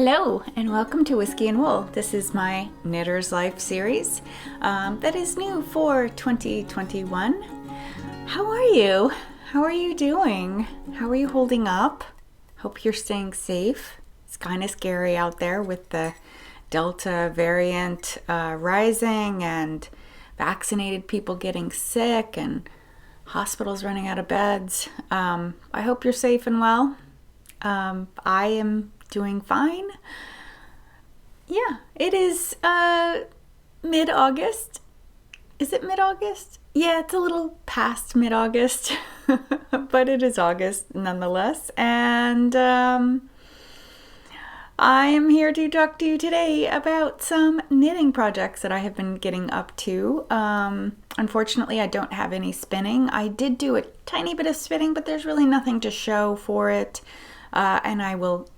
Hello and welcome to Whiskey and Wool. This is my Knitter's Life series that is new for 2021. How are you? How are you doing? How are you holding up? Hope you're staying safe. It's kind of scary out there with the Delta variant rising and vaccinated people getting sick and hospitals running out of beds. I hope you're safe and well. I am doing fine. Yeah, it is mid-August. Is it mid-August? Yeah, it's a little past mid-August, but it is August nonetheless. And I am here to talk to you today about some knitting projects that I have been getting up to. Unfortunately, I don't have any spinning. I did do a tiny bit of spinning, but there's really nothing to show for it. And I will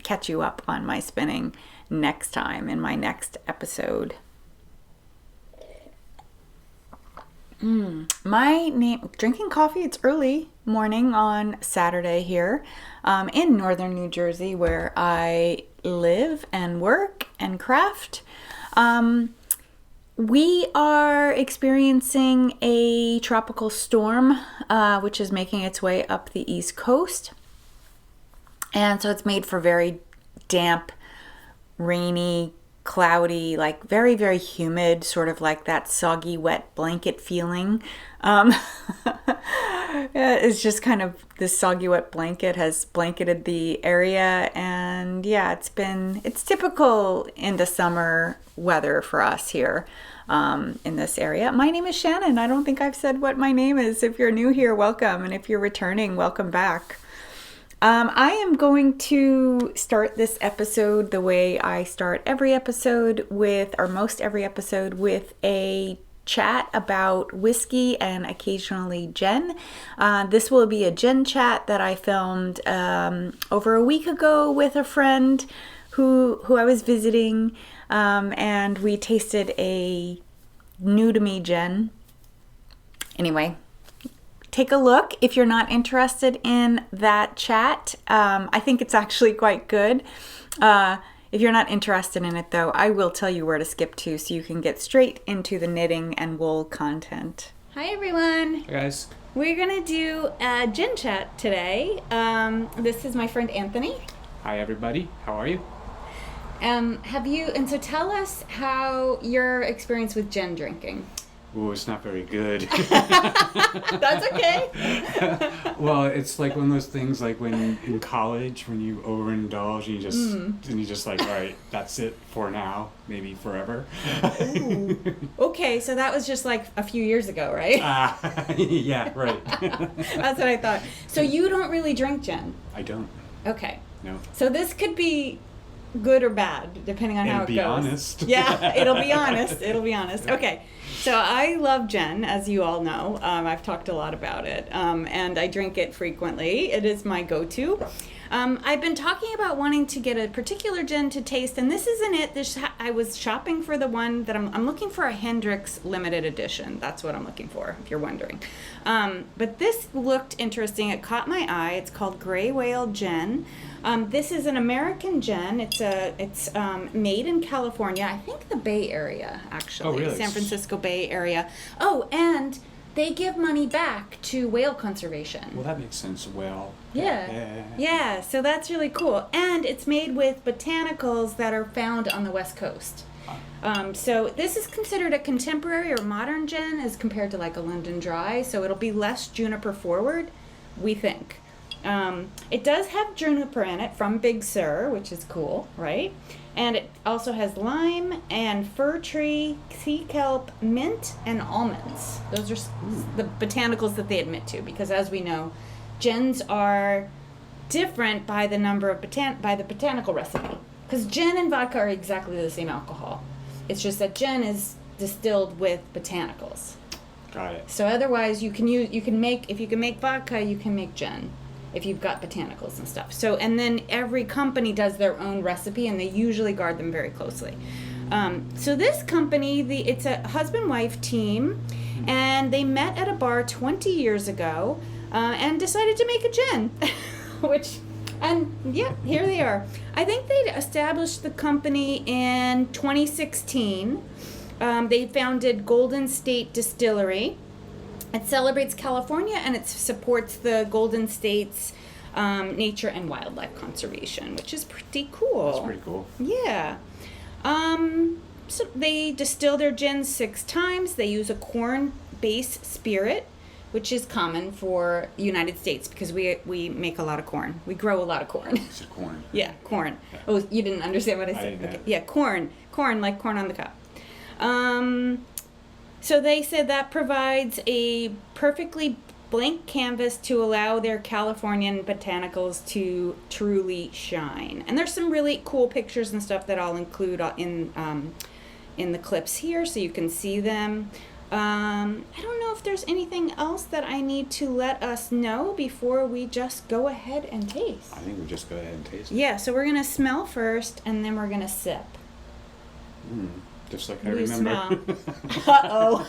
catch you up on my spinning next time in my next episode. Drinking coffee. It's early morning on Saturday here in northern New Jersey, where I live and work and craft. We are experiencing a tropical storm, which is making its way up the East Coast. And so it's made for very damp, rainy, cloudy, like very, very humid, sort of like that soggy, wet blanket feeling. It's just kind of this soggy, wet blanket has blanketed the area. And yeah, it's typical into summer weather for us here in this area. My name is Shannon. I don't think I've said what my name is. If you're new here, welcome. And if you're returning, welcome back. I am going to start this episode the way I start every episode most every episode with a chat about whiskey and occasionally gin. This will be a gin chat that I filmed over a week ago with a friend who I was visiting, and we tasted a new to me gin. Anyway, take a look if you're not interested in that chat. I think it's actually quite good. If you're not interested in it, though, I will tell you where to skip to so you can get straight into the knitting and wool content. Hi, everyone. Hey, guys. We're going to do a gin chat today. This is my friend Anthony. Hi, everybody. How are you? So tell us how your experience with gin drinking. Ooh, it's not very good. That's okay. Well, it's like one of those things like when in college when you overindulge and you just like, all right, that's it for now, maybe forever. Ooh. Okay, so that was just like a few years ago, right? Yeah, right. That's what I thought. So you don't really drink gin? I don't. Okay. No. So this could be good or bad, depending on how it goes. It'll be honest. Yeah, it'll be honest. It'll be honest. Okay. So I love gin, as you all know. I've talked a lot about it, and I drink it frequently. It is my go-to. I've been talking about wanting to get a particular gin to taste, and this isn't it. I was shopping for the one that I'm looking for, a Hendrick's limited edition. That's what I'm looking for, if you're wondering. But this looked interesting. It caught my eye. It's called Gray Whale Gin. This is an American gin. It's made in California. I think the Bay Area, actually. Oh, really? San Francisco Bay Area. Oh, and they give money back to whale conservation. Well, that makes sense. Whale. Yeah, so that's really cool. And it's made with botanicals that are found on the West Coast. So this is considered a contemporary or modern gin as compared to like a London Dry. So it'll be less juniper forward, we think. It does have juniper in it from Big Sur, which is cool, right? And it also has lime and fir tree, sea kelp, mint, and almonds. Those are the botanicals that they admit to, because as we know, gins are different by the number of by the botanical recipe. Because gin and vodka are exactly the same alcohol. It's just that gin is distilled with botanicals. Got it. So otherwise, if you can make vodka, you can make gin, if you've got botanicals and stuff. So, and then every company does their own recipe, and they usually guard them very closely. So this company, it's a husband-wife team, and they met at a bar 20 years ago and decided to make a gin, which And yeah, here they are. I think they established the company in 2016. They founded Golden State Distillery. It celebrates California and it supports the Golden State's nature and wildlife conservation, which is pretty cool. That's pretty cool. Yeah. So they distill their gins 6 times. They use a corn-based spirit, which is common for the United States because we make a lot of corn. We grow a lot of corn. It's corn. Yeah, corn. Yeah. Oh, you didn't understand what I said? didn't. Okay. Yeah, corn. Corn, like corn on the cob. So they said that provides a perfectly blank canvas to allow their Californian botanicals to truly shine. And there's some really cool pictures and stuff that I'll include in the clips here so you can see them. I don't know if there's anything else that I need to let us know before we just go ahead and taste. I think we just go ahead and taste it. Yeah, so we're going to smell first and then we're going to sip. Just like I You remember. Uh-oh.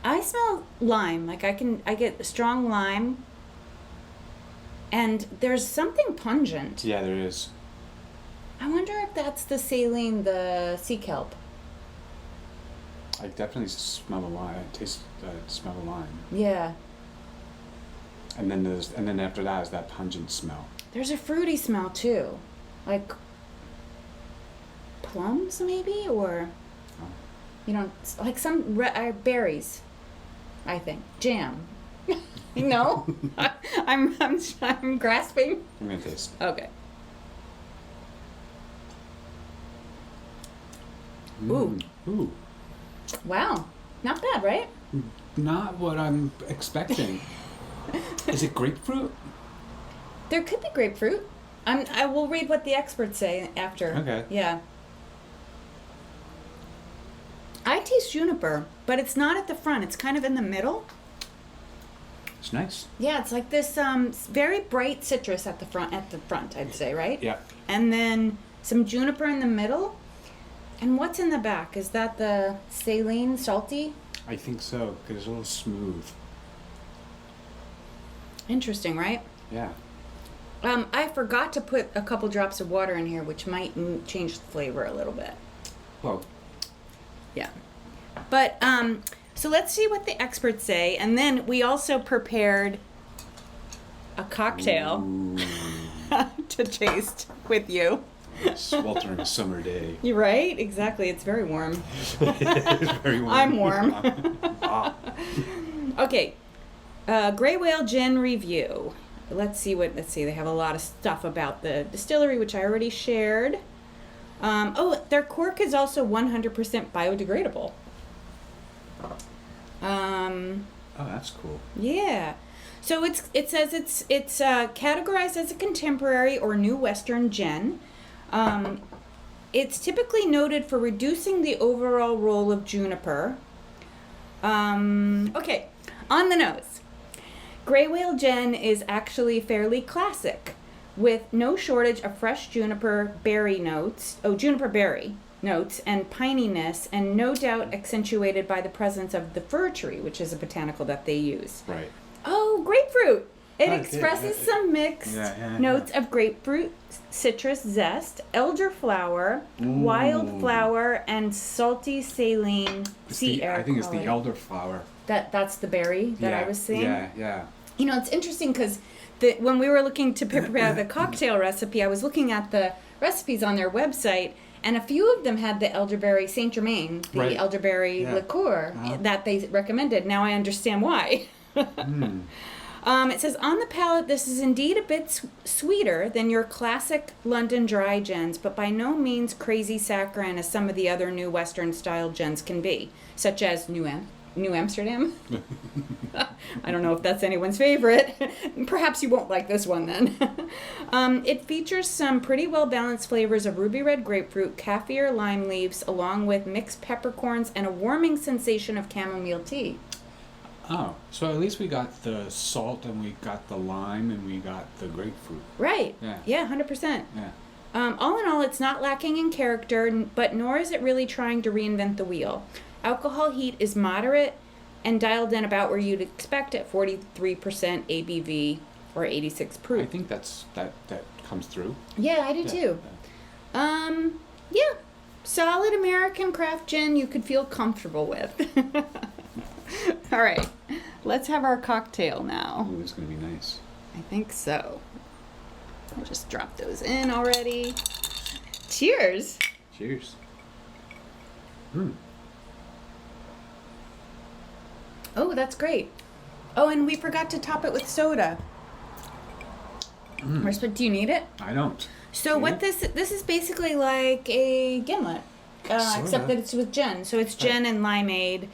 I smell lime. Like I get strong lime. And there's something pungent. Yeah, there is. I wonder if that's the saline, the sea kelp. I definitely smell the lime. Smell the lime. Yeah. And then after that is that pungent smell. There's a fruity smell too. Like plums maybe, or you know, like some berries, I think. Jam. No? I'm grasping. I'm gonna taste. Okay. Ooh. Ooh. Wow. Not bad, right? Not what I'm expecting. Is it grapefruit? There could be grapefruit. I will read what the experts say after. Okay. Yeah. I taste juniper, but it's not at the front. It's kind of in the middle. It's nice. Yeah, it's like this very bright citrus at the front, I'd say, right? Yeah. And then some juniper in the middle. And what's in the back? Is that the saline, salty? I think so, because it's a little smooth. Interesting, right? Yeah. I forgot to put a couple drops of water in here, which might change the flavor a little bit. Well. Yeah. But, so let's see what the experts say. And then we also prepared a cocktail to taste with you. Sweltering summer day. You're right? Exactly. It's very warm. It's very warm. I'm warm. Okay. Gray Whale Gin review. Let's see. They have a lot of stuff about the distillery, which I already shared. Their cork is also 100% biodegradable. Oh, that's cool. Yeah. So it says it's categorized as a contemporary or new Western gin. It's typically noted for reducing the overall role of juniper. Okay, on the nose. Gray Whale Gin is actually fairly classic, with no shortage of fresh juniper berry notes, and pininess, and no doubt accentuated by the presence of the fir tree, which is a botanical that they use. Right. Oh, grapefruit! It expresses some mixed Yeah. notes of grapefruit, citrus zest, elderflower, wildflower, and salty saline sea air. I think it's the color. elderflower. That's the berry that I was saying? Yeah. You know, it's interesting because when we were looking to prepare the cocktail recipe, I was looking at the recipes on their website, and a few of them had the elderberry Saint Germain, the elderberry liqueur that they recommended. Now I understand why. It says, on the palate, this is indeed a bit sweeter than your classic London dry gins, but by no means crazy saccharine as some of the other new Western-style gins can be, such as New Amsterdam. I don't know if that's anyone's favorite. Perhaps you won't like this one then. It features some pretty well-balanced flavors of ruby red grapefruit, kaffir lime leaves, along with mixed peppercorns and a warming sensation of chamomile tea. Oh, so at least we got the salt and we got the lime and we got the grapefruit. Right. Yeah, 100%. Yeah. All in all, it's not lacking in character, but nor is it really trying to reinvent the wheel. Alcohol heat is moderate and dialed in about where you'd expect at 43% ABV or 86 I proof. think that comes through. Yeah, I do too. Yeah, solid American craft gin you could feel comfortable with. All right, let's have our cocktail now. Ooh, it's gonna be nice. I think so. I'll just drop those in already. Cheers. Cheers. Oh, that's great. Oh, and we forgot to top it with soda. Do you need it? I don't. So what this is basically like a gimlet, except that it's with gin. So it's gin and limeade,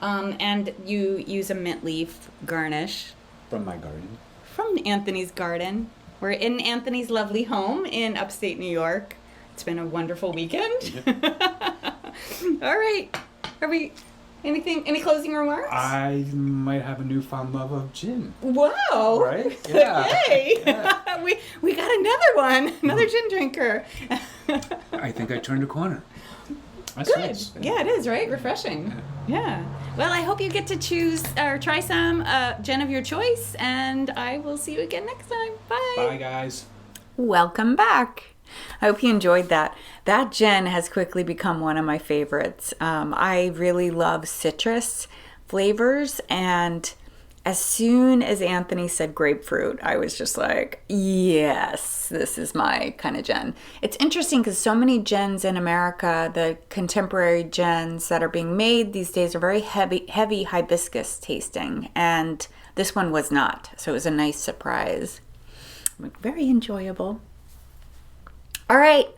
and you use a mint leaf garnish. From my garden. From Anthony's garden. We're in Anthony's lovely home in upstate New York. It's been a wonderful weekend. All right. Are we... Any closing remarks? I might have a newfound love of gin. Wow. Right? Yeah. Yay. Yeah. We got another one. Another gin drinker. I think I turned a corner. That's Good. nice. Yeah, it is, right? Refreshing. Yeah. Well, I hope you get to choose or try some gin of your choice, and I will see you again next time. Bye. Bye, guys. Welcome back. I hope you enjoyed that. That gin has quickly become one of my favorites. I really love citrus flavors, and as soon as Anthony said grapefruit, I was just like, yes, this is my kind of gin. It's interesting because so many gins in America, the contemporary gins that are being made these days are very heavy hibiscus tasting, and this one was not. So it was a nice surprise. Very enjoyable. All right,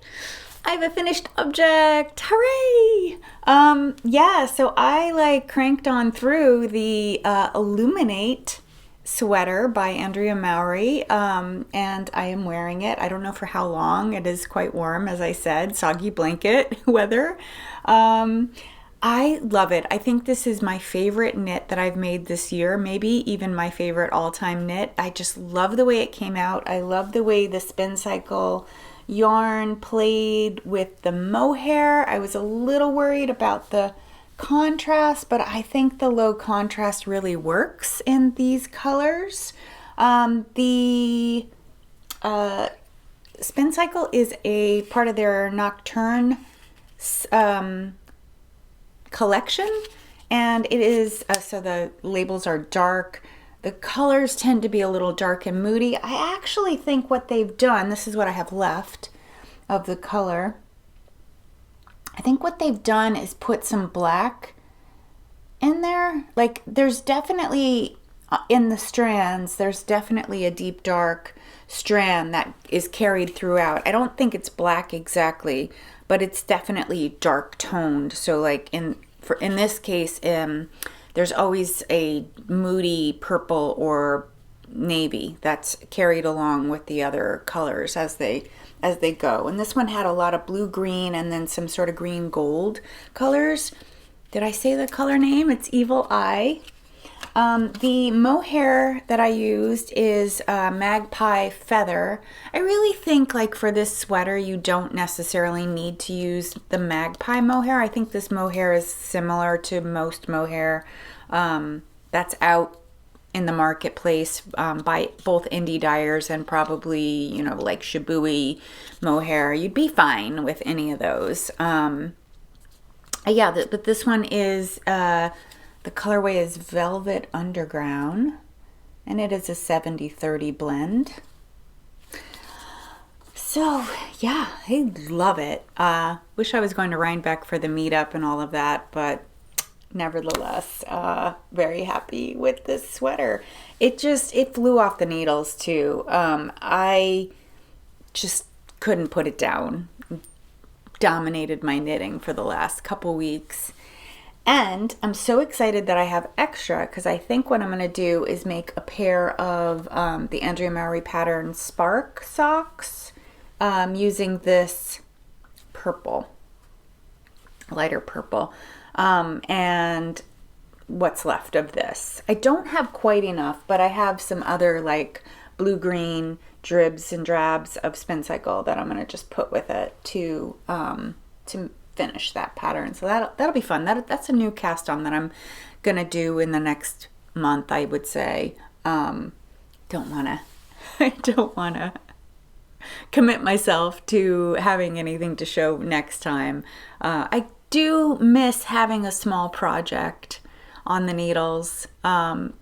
I have a finished object. Hooray! So I cranked on through the Illuminate sweater by Andrea Mowry, and I am wearing it. I don't know for how long. It is quite warm, as I said, soggy blanket weather. I love it. I think this is my favorite knit that I've made this year, maybe even my favorite all-time knit. I just love the way it came out. I love the way the Spincycle yarn played with the mohair. I was a little worried about the contrast, but I think the low contrast really works in these colors. The Spincycle is a part of their Nocturne collection, and it is so the labels are dark. The colors tend to be a little dark and moody. I actually think what they've done, this is what I have left of the color. I think what they've done is put some black in there. Like there's definitely, in the strands, there's definitely a deep dark strand that is carried throughout. I don't think it's black exactly, but it's definitely dark toned. So like in this case, there's always a moody purple or navy that's carried along with the other colors as they go. And this one had a lot of blue green and then some sort of green gold colors. Did I say the color name? It's Evil Eye. The mohair that I used is Magpie feather. I really think for this sweater you don't necessarily need to use the Magpie mohair. I think this mohair is similar to most mohair that's out in the marketplace by both indie dyers and probably Shibui mohair. You'd be fine with any of those. But this one is the colorway is Velvet Underground, and it is a 70-30 blend. So, yeah, I love it. Wish I was going to Rhinebeck for the meetup and all of that, but nevertheless, very happy with this sweater. It flew off the needles, too. I just couldn't put it down. Dominated my knitting for the last couple weeks. And I'm so excited that I have extra because I think what I'm going to do is make a pair of the Andrea Mowry pattern Spark socks using this purple, lighter purple, and what's left of this. I don't have quite enough, but I have some other blue-green dribs and drabs of Spincycle that I'm going to just put with it to finish that pattern. So that'll be fun. That's a new cast on that I'm gonna do in the next month, I would say. Don't want to I don't want to commit myself to having anything to show next time. I do miss having a small project on the needles. But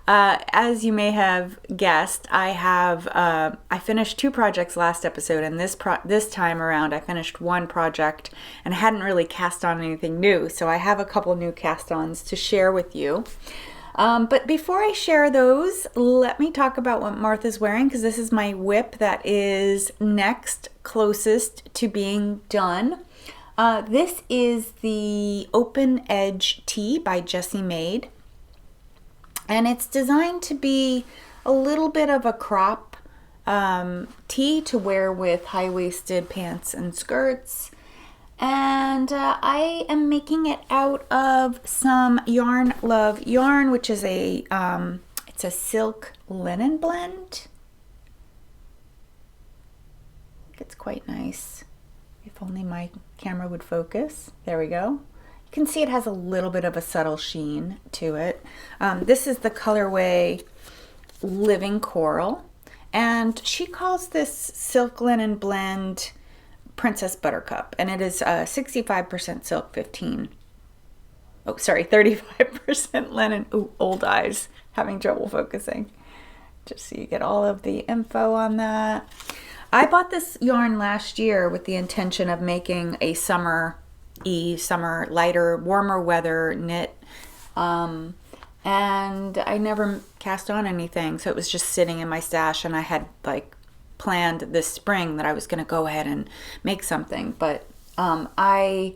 as you may have guessed, I finished 2 projects last episode, and this time around I finished 1 project and hadn't really cast on anything new. So I have a couple new cast-ons to share with you. But before I share those, let me talk about what Martha's wearing, because this is my whip that is next closest to being done. This is the Open Edge Tee by Jessie Maed. And it's designed to be a little bit of a crop tee to wear with high-waisted pants and skirts. And I am making it out of some Yarn Love yarn, which is it's a silk linen blend. I think it's quite nice. If only my camera would focus. There we go. You can see it has a little bit of a subtle sheen to it. This is the colorway Living Coral, and she calls this silk linen blend Princess Buttercup, and it is 65% silk, 35% linen. Ooh, old eyes, having trouble focusing. Just so you get all of the info on that. I bought this yarn last year with the intention of making a summer lighter, warmer weather knit, and I never cast on anything, so it was just sitting in my stash, and I had planned this spring that I was going to go ahead and make something, but I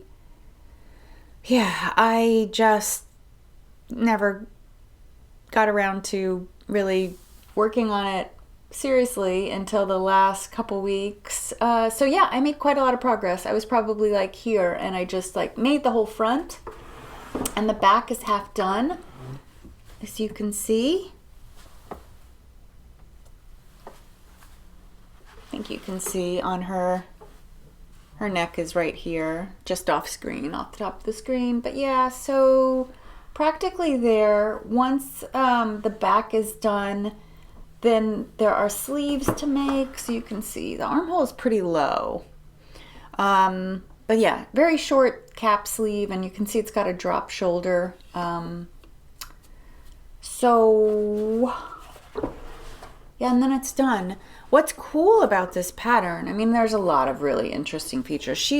just never got around to really working on it seriously until the last couple weeks. So yeah, I made quite a lot of progress. I was probably here, and I just made the whole front, and the back is half done, as you can see. I think you can see on her neck is right here, just off screen, off the top of the screen. But yeah, so practically there. Once the back is done, then there are sleeves to make, so you can see the armhole is pretty low. But yeah, very short cap sleeve, and you can see it's got a drop shoulder. So yeah, and then it's done. What's cool about this pattern, I mean, there's a lot of really interesting features.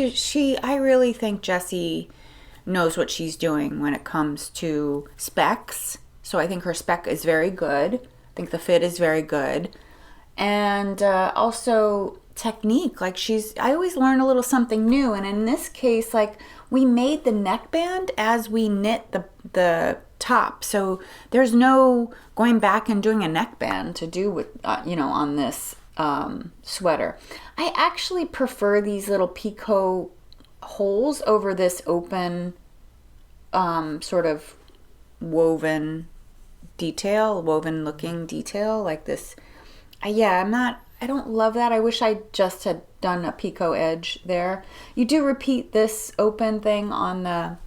I really think Jessie knows what she's doing when it comes to specs. So I think her spec is very good. I think the fit is very good. And also technique, I always learn a little something new. And in this case, we made the neckband as we knit the top. So there's no going back and doing a neckband to do with, on this sweater. I actually prefer these little picot holes over this open sort of woven looking detail like this. I don't love that. I wish I just had done a picot edge there. You do repeat this open thing on the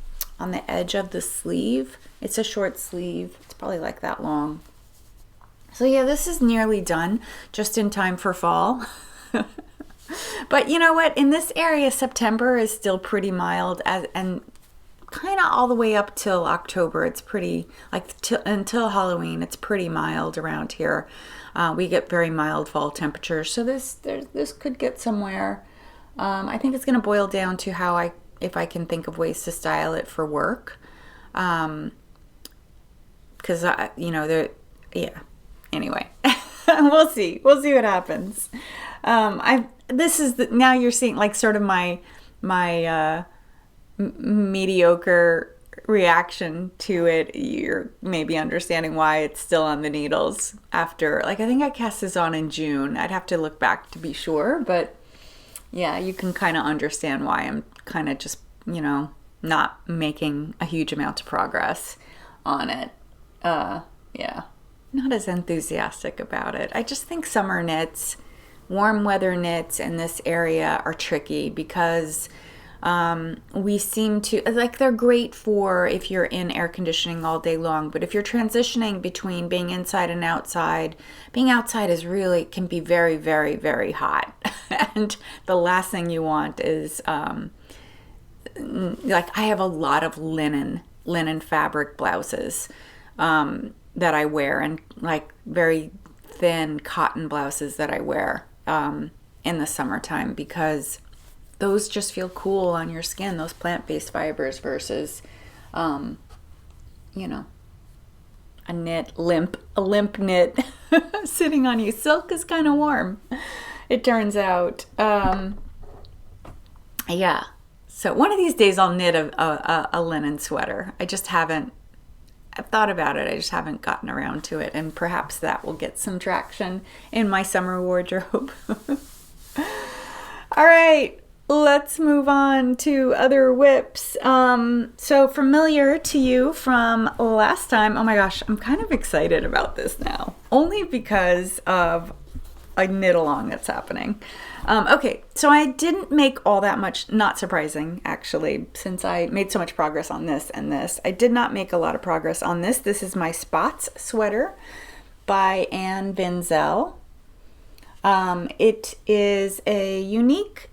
edge of the sleeve. It's a short sleeve. It's probably that long. So yeah, this is nearly done, just in time for fall. But you know what? In this area, September is still pretty mild, and kind of all the way up till October. It's pretty, until Halloween, it's pretty mild around here. We get very mild fall temperatures, so this could get somewhere. I think it's going to boil down to if I can think of ways to style it for work. Because anyway, we'll see what happens. Now you're seeing sort of my mediocre reaction to it. You're maybe understanding why it's still on the needles after, I think I cast this on in June. I'd have to look back to be sure, but yeah, you can kind of understand why I'm kind of just, not making a huge amount of progress on it. Yeah, not as enthusiastic about it. I just think summer knits, warm weather knits in this area are tricky because We seem to, like, they're great for if you're in air conditioning all day long, but if you're transitioning between being inside and outside, being outside is really, can be very, very, very hot. And the last thing you want is, like, I have a lot of linen fabric blouses that I wear, and like very thin cotton blouses that I wear in the summertime, because those just feel cool on your skin, those plant-based fibers, versus you know, a limp knit sitting on you. Silk is kind of warm, it turns out. Yeah, so one of these days I'll knit a linen sweater. I've thought about it, I just haven't gotten around to it, and perhaps that will get some traction in my summer wardrobe. All right, let's move on to other whips. So familiar to you from last time. Oh my gosh, I'm kind of excited about this now, only because of a knit along that's happening. Okay, so I didn't make all that much, not surprising actually, since I made so much progress on this and this. I did not make a lot of progress on this. This is my Spots sweater by Anne Ventzel. It is a unique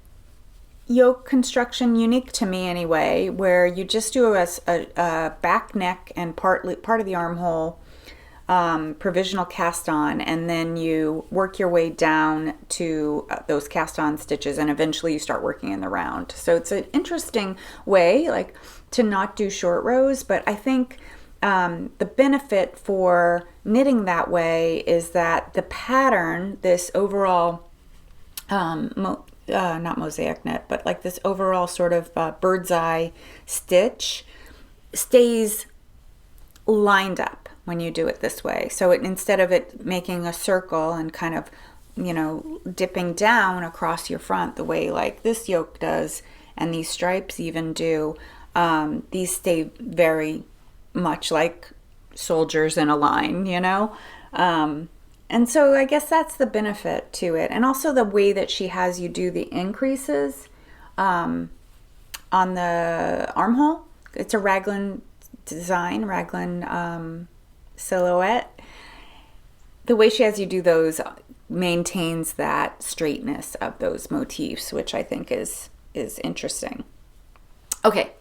yoke construction, unique to me anyway, where you just do a back neck and part of the armhole provisional cast on, and then you work your way down to those cast on stitches, and eventually you start working in the round. So it's an interesting way, like, to not do short rows, but I think the benefit for knitting that way is that the pattern, this overall not mosaic knit, but like this overall sort of bird's eye stitch stays lined up when you do it this way. So instead of it making a circle and kind of, you know, dipping down across your front the way like this yoke does, and these stripes even do, these stay very much like soldiers in a line, you know? And so I guess that's the benefit to it. And also the way that she has you do the increases on the armhole. It's a raglan design, raglan silhouette. The way she has you do those maintains that straightness of those motifs, which I think is interesting. Okay,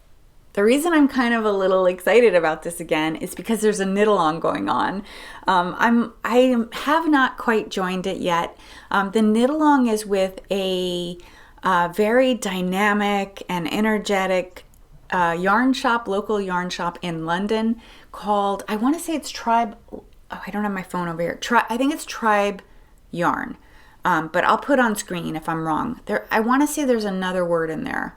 the reason I'm kind of a little excited about this again is because there's a knit along going on. I have not quite joined it yet. The knit along is with a very dynamic and energetic yarn shop, local yarn shop in London called, I want to say it's Tribe. Oh, I don't have my phone over here. I think it's Tribe Yarn, but I'll put on screen if I'm wrong. I want to say there's another word in there,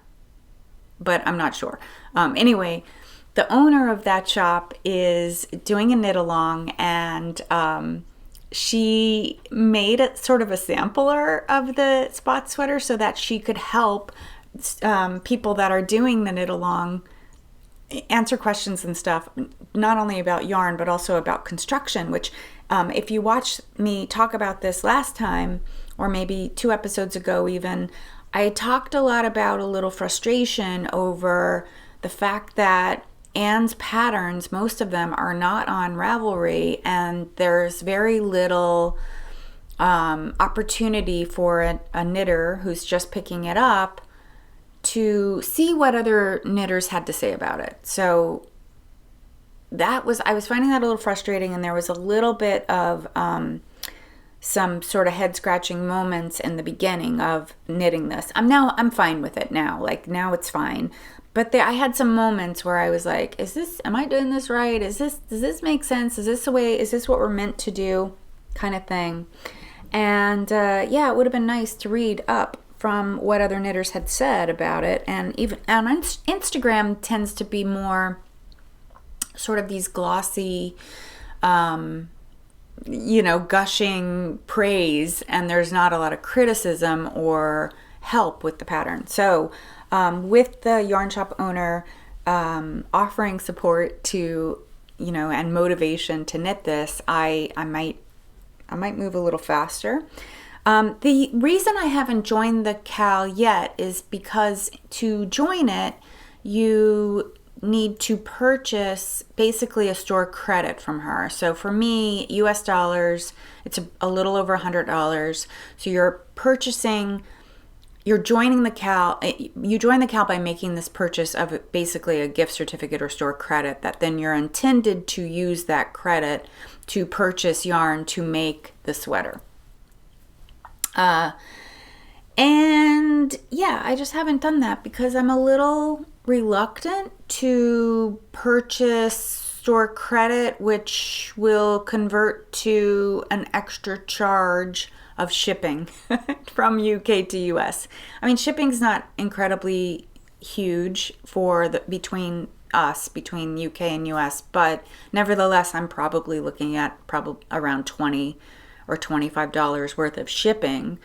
but I'm not sure. Anyway, the owner of that shop is doing a knit along, and she made a sort of a sampler of the spot sweater so that she could help people that are doing the knit along answer questions and stuff, not only about yarn but also about construction, which if you watched me talk about this last time, or maybe 2 episodes ago even, I talked a lot about a little frustration over the fact that Anne's patterns, most of them are not on Ravelry, and there's very little opportunity for a knitter who's just picking it up to see what other knitters had to say about it. So I was finding that a little frustrating, and there was a little bit of some sort of head scratching moments in the beginning of knitting this. I'm fine with it now. Like, now it's fine. But I had some moments where I was like, am I doing this right? Does this make sense? Is this what we're meant to do? Kind of thing. And yeah, it would have been nice to read up from what other knitters had said about it. And even on Instagram tends to be more sort of these glossy, gushing praise, and there's not a lot of criticism or help with the pattern. So with the yarn shop owner offering support to, and motivation to knit this, I might move a little faster. The reason I haven't joined the Cal yet is because to join it, you need to purchase basically a store credit from her. So for me, US dollars, it's a little over $100. So you're joining the Cal, you join the Cal by making this purchase of basically a gift certificate or store credit that then you're intended to use that credit to purchase yarn to make the sweater. And yeah, I just haven't done that because I'm a little reluctant to purchase store credit, which will convert to an extra charge of shipping from UK to US. I mean, shipping's not incredibly huge between UK and US, but nevertheless, I'm probably looking at around $20 or $25 worth of shipping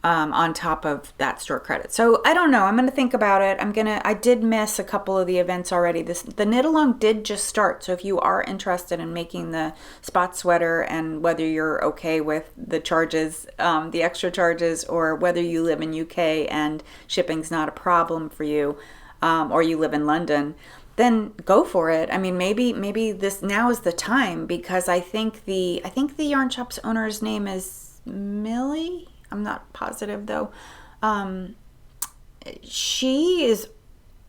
on top of that store credit. So I don't know. I'm going to think about it. I did miss a couple of the events already. The knit along did just start. So if you are interested in making the spot sweater and whether you're okay with the charges, the extra charges, or whether you live in UK and shipping's not a problem for you, or you live in London, then go for it. I mean, maybe this now is the time, because I think the yarn shop's owner's name is Millie. I'm not positive though. She is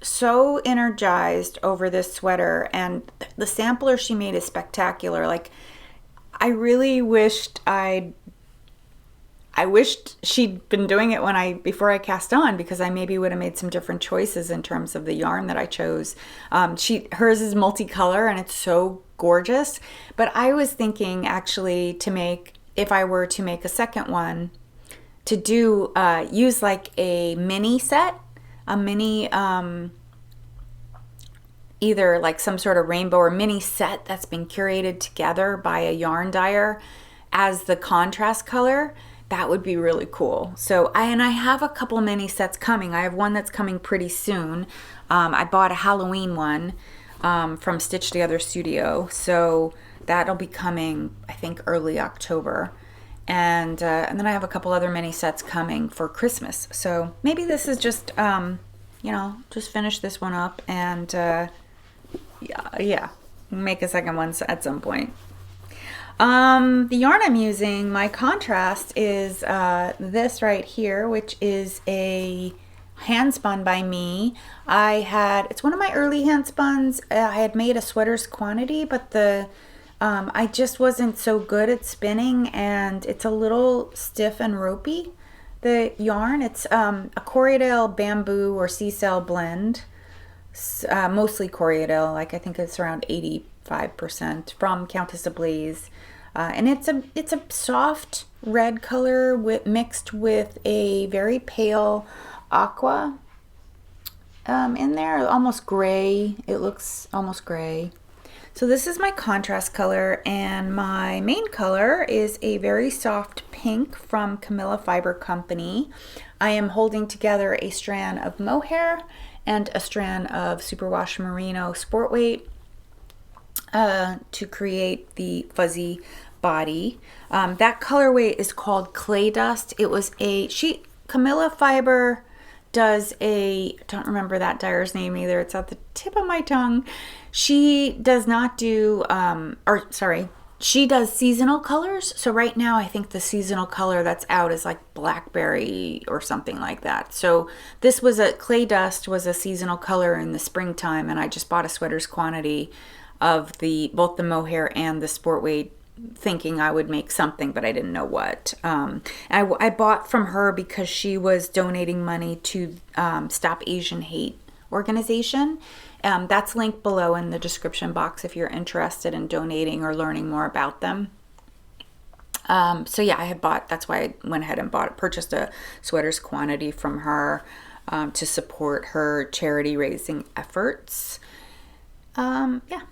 so energized over this sweater, and the sampler she made is spectacular. Like, I really wished she'd been doing it before I cast on, because I maybe would have made some different choices in terms of the yarn that I chose. Hers is multicolor and it's so gorgeous. But I was thinking actually if I were to make a second one, to use like a mini set, either like some sort of rainbow or mini set that's been curated together by a yarn dyer as the contrast color. That would be really cool. So I have a couple mini sets coming. I have one that's coming pretty soon. I bought a Halloween one from Stitch Together Studio. So that'll be coming, I think, early October. And then I have a couple other mini sets coming for Christmas. So maybe this is just, just finish this one up and, make a second one at some point. The yarn I'm using, my contrast is this right here, which is a hand spun by me. It's one of my early hand spuns. I had made a sweater's quantity, but I just wasn't so good at spinning, and it's a little stiff and ropey, the yarn. It's a Corriedale bamboo or seashell blend, mostly Corriedale, like I think it's around 85% from Countess Ablaze. And it's a soft red color mixed with a very pale aqua in there, almost gray. It looks almost gray. So this is my contrast color, and my main color is a very soft pink from Camellia Fiber Company. I am holding together a strand of Mohair and a strand of superwash Merino sport weight to create the fuzzy body. That colorway is called Clay Dust. It was Camellia Fiber does I don't remember that dyer's name either. It's at the tip of my tongue. She does not do, she does seasonal colors. So right now I think the seasonal color that's out is like blackberry or something like that. So this Clay Dust was a seasonal color in the springtime, and I just bought a sweater's quantity of both the Mohair and the sport weight, thinking I would make something, but I didn't know what. I bought from her because she was donating money to Stop Asian Hate organization. That's linked below in the description box if you're interested in donating or learning more about them. So yeah, that's why I went ahead and purchased a sweater's quantity from her to support her charity raising efforts. Yeah.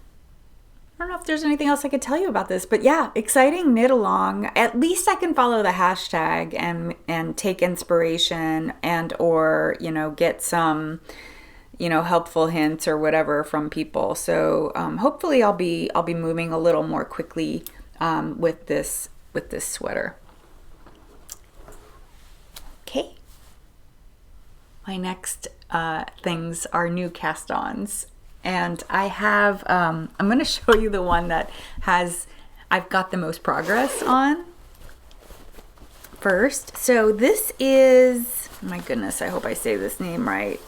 I don't know if there's anything else I could tell you about this, but yeah, exciting knit along. At least I can follow the hashtag and take inspiration or get some, helpful hints or whatever from people. So hopefully I'll be moving a little more quickly with this sweater. my next things are new cast-ons. And I have, I'm going to show you the one that I've got the most progress on first. So this is, my goodness, I hope I say this name right.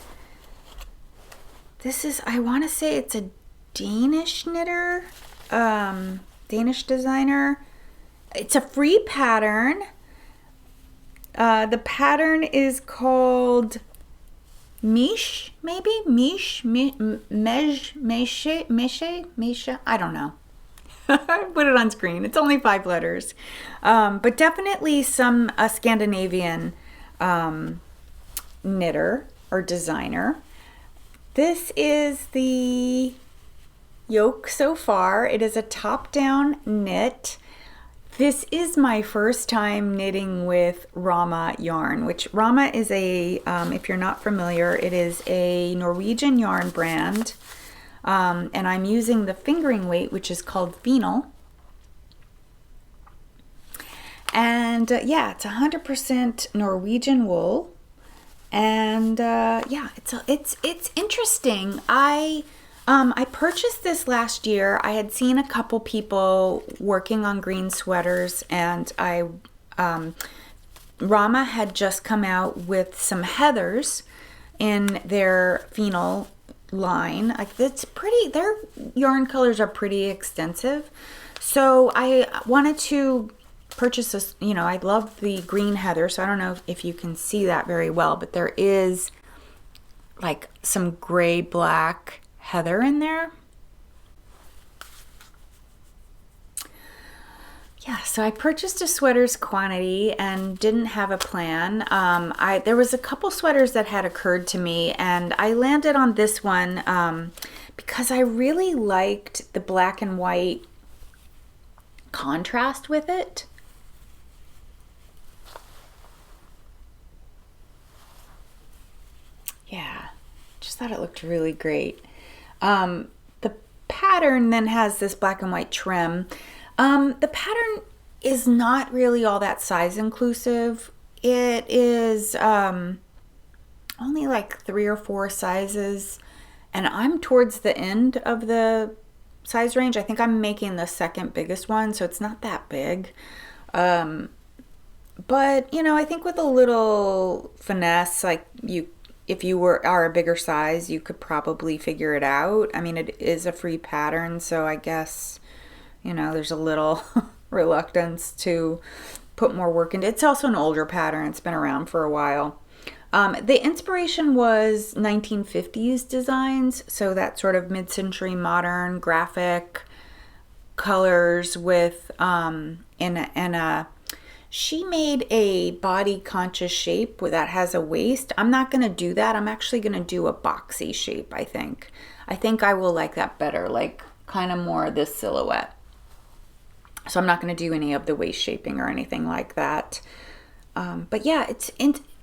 This is, I want to say it's a Danish knitter, Danish designer. It's a free pattern. The pattern is called Misha, maybe? Misha? I don't know. I put it on screen. It's only 5 letters. But definitely a Scandinavian knitter or designer. This is the yoke so far. It is a top-down knit. This is my first time knitting with Rauma yarn, which Rauma is if you're not familiar, it is a Norwegian yarn brand. And I'm using the fingering weight, which is called Finull. And yeah, it's 100% Norwegian wool. And yeah, it's interesting. I purchased this last year. I had seen a couple people working on green sweaters, and Rauma had just come out with some heathers in their Finull line. Like, it's pretty, their yarn colors are pretty extensive. So I wanted to purchase this, I love the green heather, so I don't know if you can see that very well, but there is like some gray black heather in there. Yeah, so I purchased a sweater's quantity and didn't have a plan. There was a couple sweaters that had occurred to me, and I landed on this one because I really liked the black and white contrast with it. Yeah, just thought it looked really great. The pattern then has this black and white trim. The pattern is not really all that size inclusive. It is only like 3 or 4 sizes, and I'm towards the end of the size range. I think I'm making the second biggest one, so it's not that big. But I think with a little finesse, like if you are a bigger size, you could probably figure it out. I mean, it is a free pattern, so I guess, there's a little reluctance to put more work into it. It's also an older pattern. It's been around for a while. The inspiration was 1950s designs, so that sort of mid-century modern graphic colors with, she made a body conscious shape that has a waist. I'm not going to do that. I'm actually going to do a boxy shape, I think. I think I will like that better, like kind of more this silhouette. So I'm not going to do any of the waist shaping or anything like that. But yeah, it's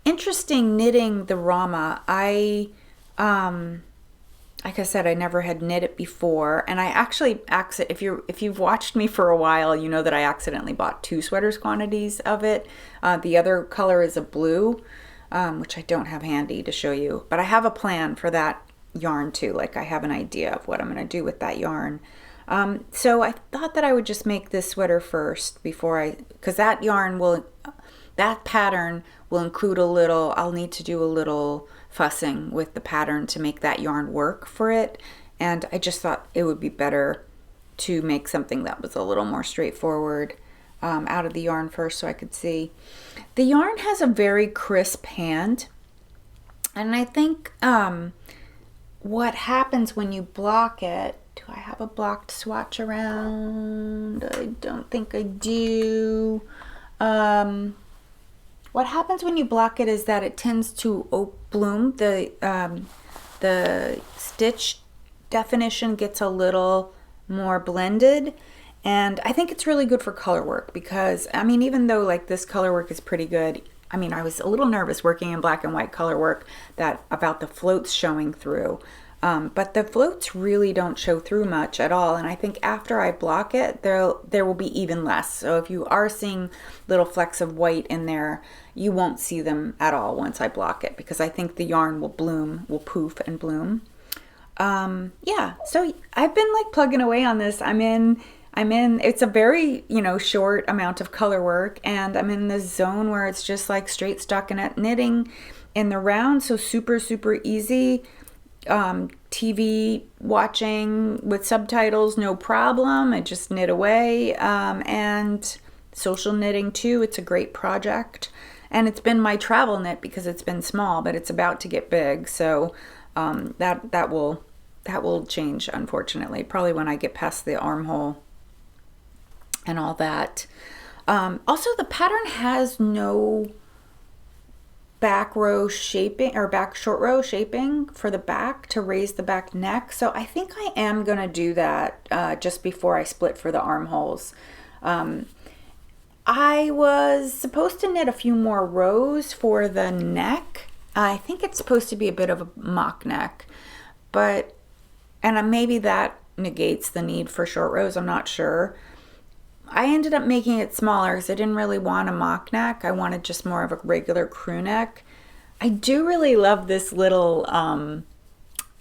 interesting knitting the Rauma. Like I said, I never had knit it before, and I actually if you've watched me for a while, you know that I accidentally bought 2 sweaters quantities of it. The other color is a blue, which I don't have handy to show you, but I have a plan for that yarn too. Like, I have an idea of what I'm going to do with that yarn. So I thought that I would just make this sweater first because that pattern will include I'll need to do a little fussing with the pattern to make that yarn work for it. And I just thought it would be better to make something that was a little more straightforward out of the yarn first so I could see. The yarn has a very crisp hand. And I think what happens when you block it, do I have a blocked swatch around? I don't think I do. What happens when you block it is that it tends to bloom. The stitch definition gets a little more blended, and I think it's really good for color work because, I mean, even though like this color work is pretty good, I mean, I was a little nervous working in black and white color work about the floats showing through. But the floats really don't show through much at all. And I think after I block it, there will be even less. So if you are seeing little flecks of white in there, you won't see them at all once I block it, because I think the yarn will poof and bloom. Yeah, so I've been like plugging away on this. I'm in, it's a very, short amount of color work, and I'm in this zone where it's just like straight stockinette knitting in the round. So super, super easy. TV watching with subtitles, no problem. I just knit away. And social knitting too. It's a great project. And it's been my travel knit because it's been small, but it's about to get big. So that will change, unfortunately, probably when I get past the armhole and all that. Also, the pattern has no back row shaping or back short row shaping for the back to raise the back neck. So I think I am going to do that just before I split for the armholes. I was supposed to knit a few more rows for the neck. I think it's supposed to be a bit of a mock neck, and maybe that negates the need for short rows. I'm not sure. I ended up making it smaller because I didn't really want a mock neck. I wanted just more of a regular crew neck. I do really love this little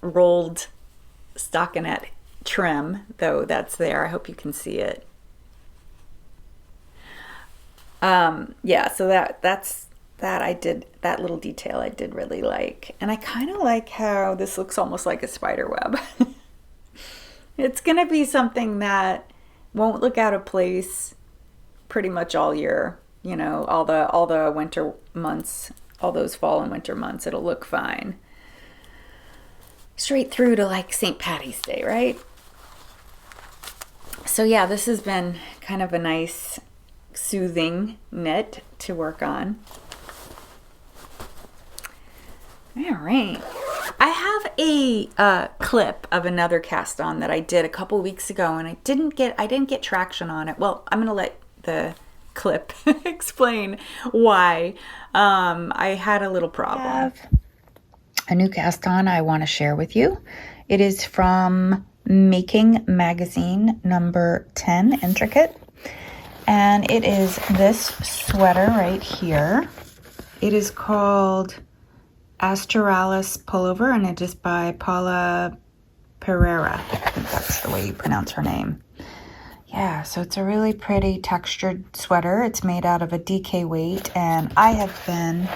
rolled stockinette trim, though, that's there. I hope you can see it. Yeah, so that's that I did, that little detail I did really like. And I kind of like how this looks almost like a spider web. It's going to be something that won't look out of place pretty much all year. All the winter months, all those fall and winter months, it'll look fine. Straight through to like St. Patty's Day, right? So yeah, this has been kind of a nice, soothing knit to work on. All right. I have a clip of another cast on that I did a couple weeks ago, and I didn't get traction on it. Well, I'm going to let the clip explain why I had a little problem. I have a new cast on I want to share with you. It is from Making Magazine number 10, Intricate. And it is this sweater right here. It is called Asteralis pullover, and it is by Paula Pereira. I think that's the way you pronounce her name. Yeah, so it's a really pretty textured sweater. It's made out of a DK weight, and I have been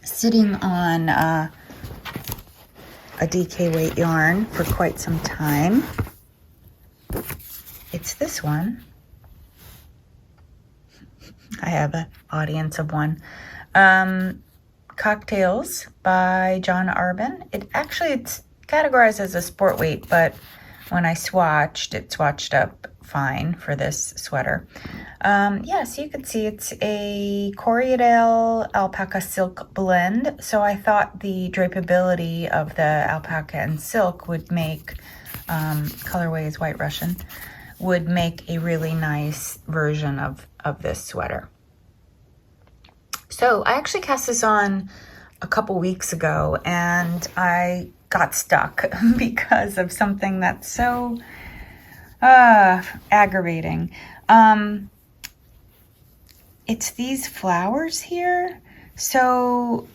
sitting on a DK weight yarn for quite some time. It's this one. I have an audience of one. Cocktails by John Arbin. It's categorized as a sport weight, but when I swatched, it swatched up fine for this sweater. So you can see it's a Corriedale alpaca silk blend. So I thought the drapability of the alpaca and silk would make, colorway is White Russian, would make a really nice version of this sweater. So I actually cast this on a couple weeks ago, and I got stuck because of something that's so aggravating. It's these flowers here. So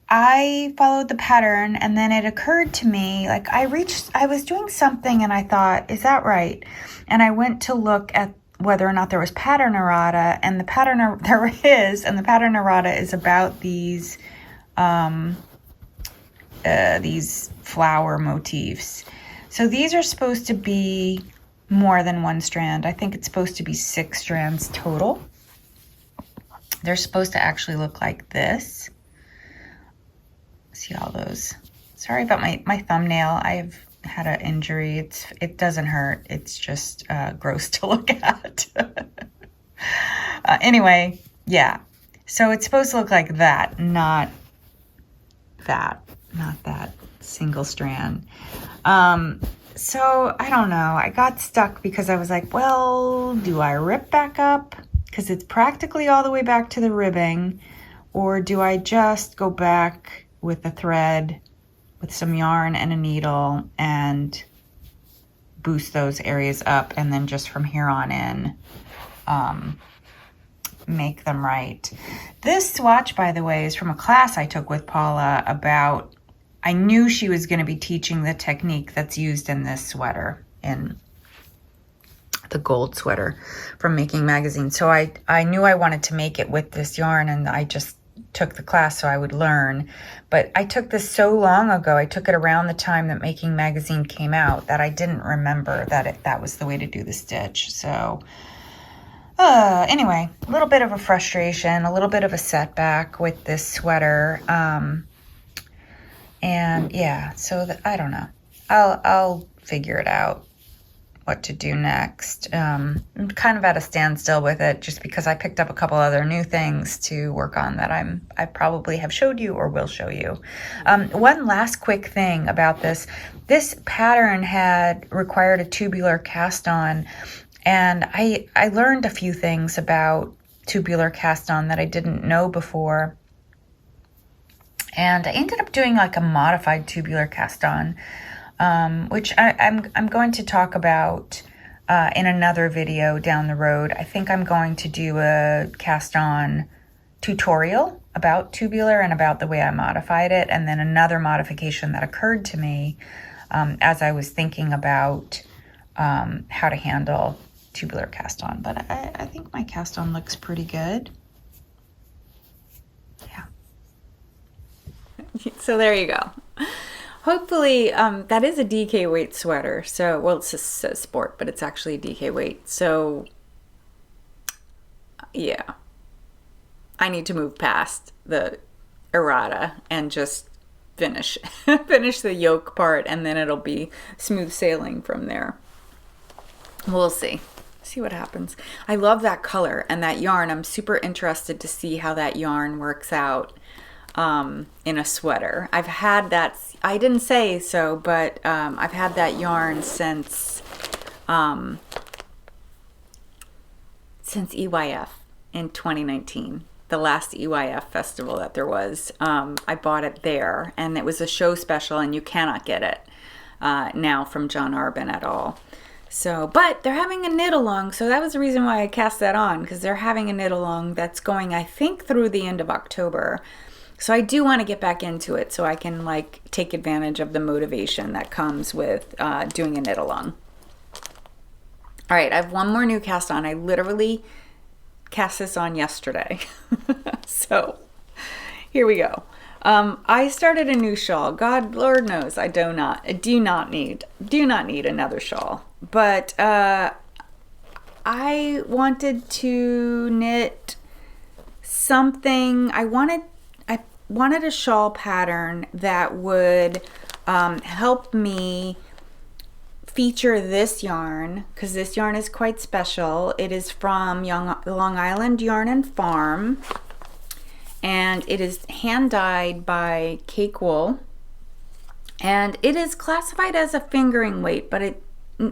I followed the pattern, and then it occurred to me, like I was doing something and I thought, is that right? And I went to look at whether or not there was pattern errata, and the pattern errata is about these flower motifs. So these are supposed to be more than one strand. I think it's supposed to be 6 strands total. They're supposed to actually look like this. See all those. Sorry about my thumbnail. I've had an injury. It doesn't hurt. It's just gross to look at. Anyway, yeah. So it's supposed to look like that, not that single strand. So I don't know. I got stuck because I was like, well, do I rip back up? Because it's practically all the way back to the ribbing, or do I just go back with the thread with some yarn and a needle and boost those areas up, and then just from here on in, make them right. This swatch, by the way, is from a class I took with Paula about, I knew she was going to be teaching the technique that's used in this sweater, in the gold sweater from Making Magazine. So I knew I wanted to make it with this yarn, and I just took the class so I would learn. But I took this so long ago, I took it around the time that Making Magazine came out, that I didn't remember that was the way to do the stitch. So anyway, a little bit of a frustration, a little bit of a setback with this sweater. And yeah, so I don't know. I'll figure it out what to do next. I'm kind of at a standstill with it just because I picked up a couple other new things to work on that I probably have showed you or will show you. One last quick thing about this pattern had required a tubular cast on, and I learned a few things about tubular cast on that I didn't know before. And I ended up doing like a modified tubular cast on, which I'm going to talk about in another video down the road. I think I'm going to do a cast on tutorial about tubular and about the way I modified it, and then another modification that occurred to me as I was thinking about how to handle tubular cast on. But I think my cast on looks pretty good. Yeah. So there you go. Hopefully, that is a DK weight sweater. So, well, it says sport, but it's actually a DK weight. So, yeah. I need to move past the errata and just finish the yoke part, and then it'll be smooth sailing from there. We'll see. See what happens. I love that color and that yarn. I'm super interested to see how that yarn works out in a sweater. I've had that, I didn't say so, but I've had that yarn since EYF in 2019, the last EYF festival that there was. I bought it there, and it was a show special, and you cannot get it now from John Arbin at all. So, but they're having a knit along, so that was the reason why I cast that on, because they're having a knit along that's going, I think, through the end of October. So I do want to get back into it so I can like take advantage of the motivation that comes with doing a knit along. All right, I have one more new cast on. I literally cast this on yesterday. So here we go. I started a new shawl. God, Lord knows, I do not need another shawl. But I wanted to knit something. I wanted a shawl pattern that would help me feature this yarn, because this yarn is quite special. It is from Long Island Yarn and Farm, and it is hand dyed by Cake Wool, and it is classified as a fingering weight, but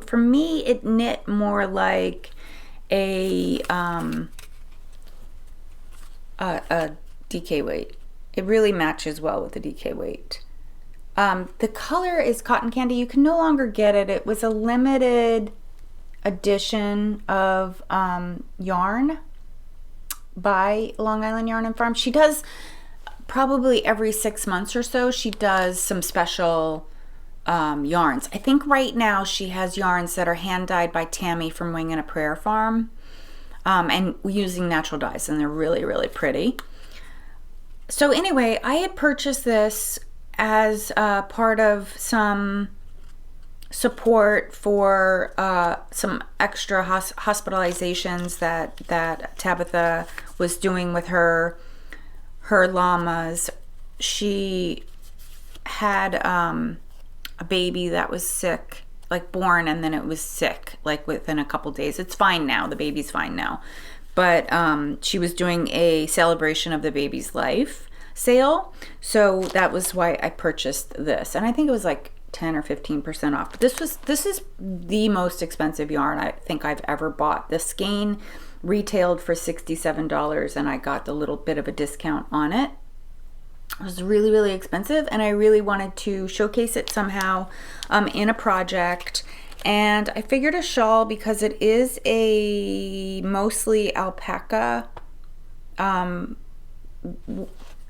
for me it knit more like a DK weight. It really matches well with the DK weight. The color is Cotton Candy. You can no longer get it. It was a limited edition of yarn by Long Island Yarn and Farm. She does probably every 6 months or so, she does some special yarns. I think right now she has yarns that are hand dyed by Tammy from Wing and a Prayer Farm, and using natural dyes, and they're really, really pretty. So anyway, I had purchased this as part of some support for some extra hospitalizations that Tabitha was doing with her llamas. She had a baby that was sick, like born, and then it was sick like within a couple days. It's fine now. The baby's fine now. But she was doing a celebration of the baby's life sale. So that was why I purchased this. And I think it was like 10 or 15% off. But this is the most expensive yarn I think I've ever bought. The skein retailed for $67, and I got a little bit of a discount on it. It was really, really expensive, and I really wanted to showcase it somehow in a project. And I figured a shawl, because it is a mostly alpaca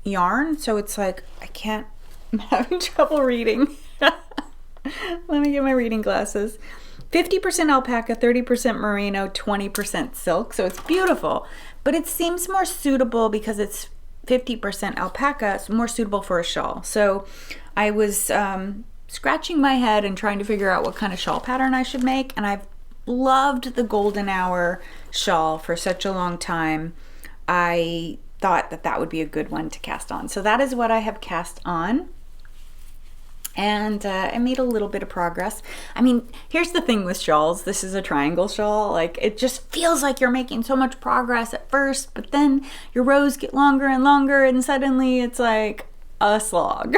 yarn, so it's like, I'm having trouble reading. Let me get my reading glasses. 50% alpaca, 30% merino, 20% silk, so it's beautiful. But it seems more suitable, because it's 50% alpaca, it's more suitable for a shawl. So I was scratching my head and trying to figure out what kind of shawl pattern I should make, and I've loved the golden hour shawl for such a long time. I thought that would be a good one to cast on. So that is what I have cast on. And I made a little bit of progress. I mean, here's the thing with shawls. This is a triangle shawl. Like, it just feels like you're making so much progress at first, but then your rows get longer and longer, and suddenly it's like a slog.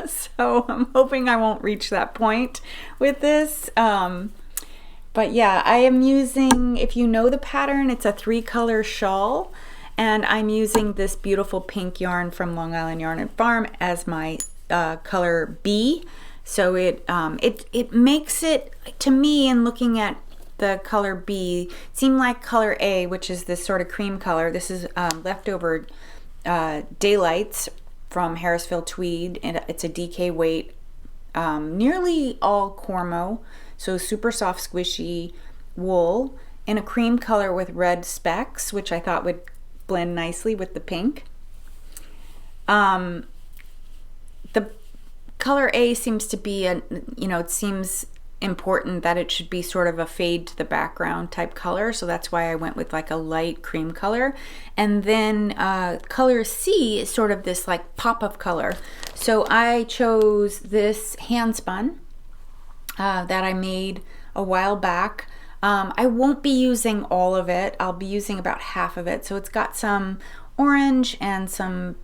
So I'm hoping I won't reach that point with this. But yeah, I am using, if you know the pattern, it's a 3-color shawl. And I'm using this beautiful pink yarn from Long Island Yarn and Farm as my color B. So it makes it, to me, in looking at the color B, seem like color A, which is this sort of cream color. This is leftover daylights from Harrisville tweed, and it's a DK weight, nearly all Cormo, so super soft squishy wool in a cream color with red specks, which I thought would blend nicely with the pink. The color A seems to be it seems important that it should be sort of a fade to the background type color, so that's why I went with like a light cream color. And then color C is sort of this like pop of color, so I chose this hand spun that I made a while back. I won't be using all of it. I'll be using about half of it. So it's got some orange and some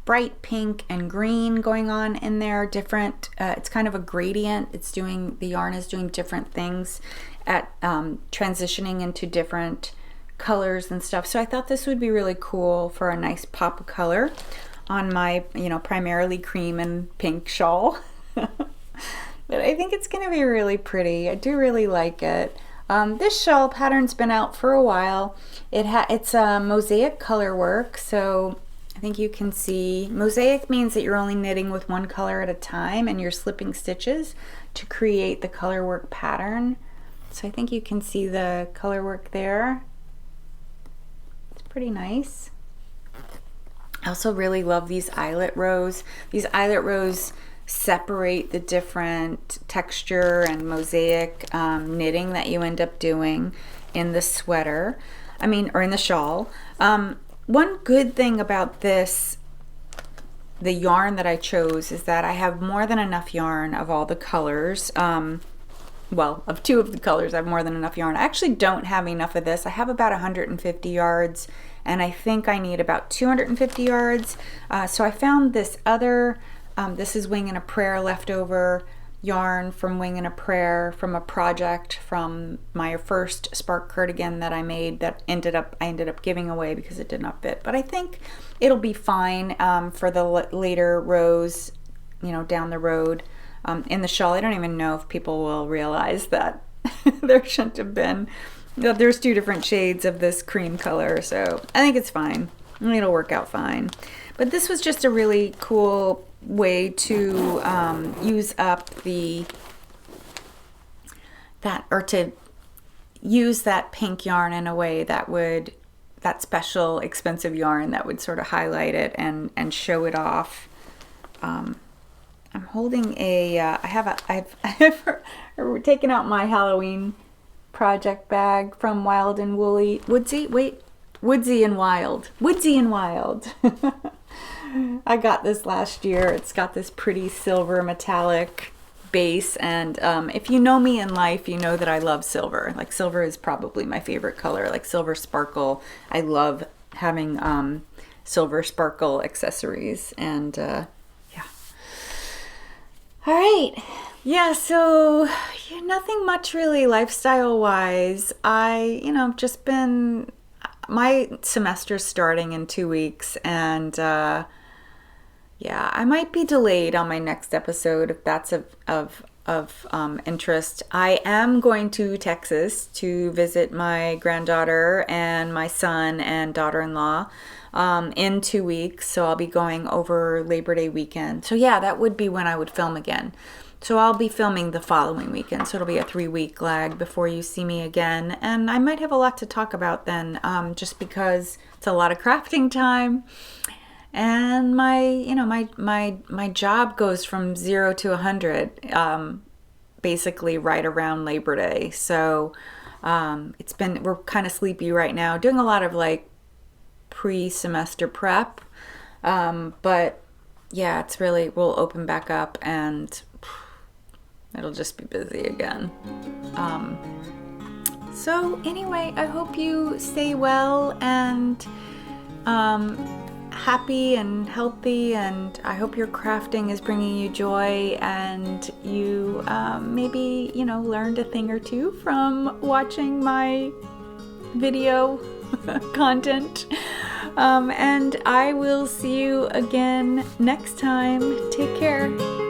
bright pink and green going on in there. Different, it's kind of a gradient. The yarn is doing different things at transitioning into different colors and stuff. So I thought this would be really cool for a nice pop of color on my, primarily cream and pink shawl. But I think it's gonna be really pretty. I do really like it. This shawl pattern's been out for a while. It's a mosaic color work, so I think you can see mosaic means that you're only knitting with one color at a time, and you're slipping stitches to create the color work pattern. So I think you can see the color work there. It's pretty nice. I also really love these eyelet rows. These eyelet rows separate the different texture and mosaic knitting that you end up doing in the sweater, or in the shawl. One good thing about the yarn that I chose, is that I have more than enough yarn of all the colors. Of 2 of the colors, I have more than enough yarn. I actually don't have enough of this. I have about 150 yards, and I think I need about 250 yards. So I found this other, this is Wing and a Prayer leftover yarn from Wing and a Prayer, from a project from my first Spark cardigan that I made that I ended up giving away because it did not fit. But I think it'll be fine for the later rows, down the road. In the shawl, I don't even know if people will realize that there shouldn't have been. There's 2 different shades of this cream color, so I think it's fine. It'll work out fine. But this was just a really cool way to use up to use that pink yarn in a way that special expensive yarn that would sort of highlight it and show it off. I'm holding I've taken out my Halloween project bag from Wild and Woolly. Woodsy and Wild. I got this last year. It's got this pretty silver metallic base, and if you know me in life, you know that I love silver. Like, silver is probably my favorite color, like silver sparkle. I love having silver sparkle accessories, and yeah. All right. Yeah, so nothing much really lifestyle wise. Just been, my semester's starting in 2 weeks, and Yeah, I might be delayed on my next episode if that's of interest. I am going to Texas to visit my granddaughter and my son and daughter-in-law in 2 weeks. So I'll be going over Labor Day weekend. So yeah, that would be when I would film again. So I'll be filming the following weekend. So it'll be a 3-week lag before you see me again. And I might have a lot to talk about then, just because it's a lot of crafting time. And my job goes from 0 to 100, basically right around Labor Day. So we're kind of sleepy right now, doing a lot of like pre-semester prep. But yeah, we'll open back up and it'll just be busy again. So anyway, I hope you stay well and happy and healthy, and I hope your crafting is bringing you joy and you maybe learned a thing or two from watching my video content, and I will see you again next time. Take care.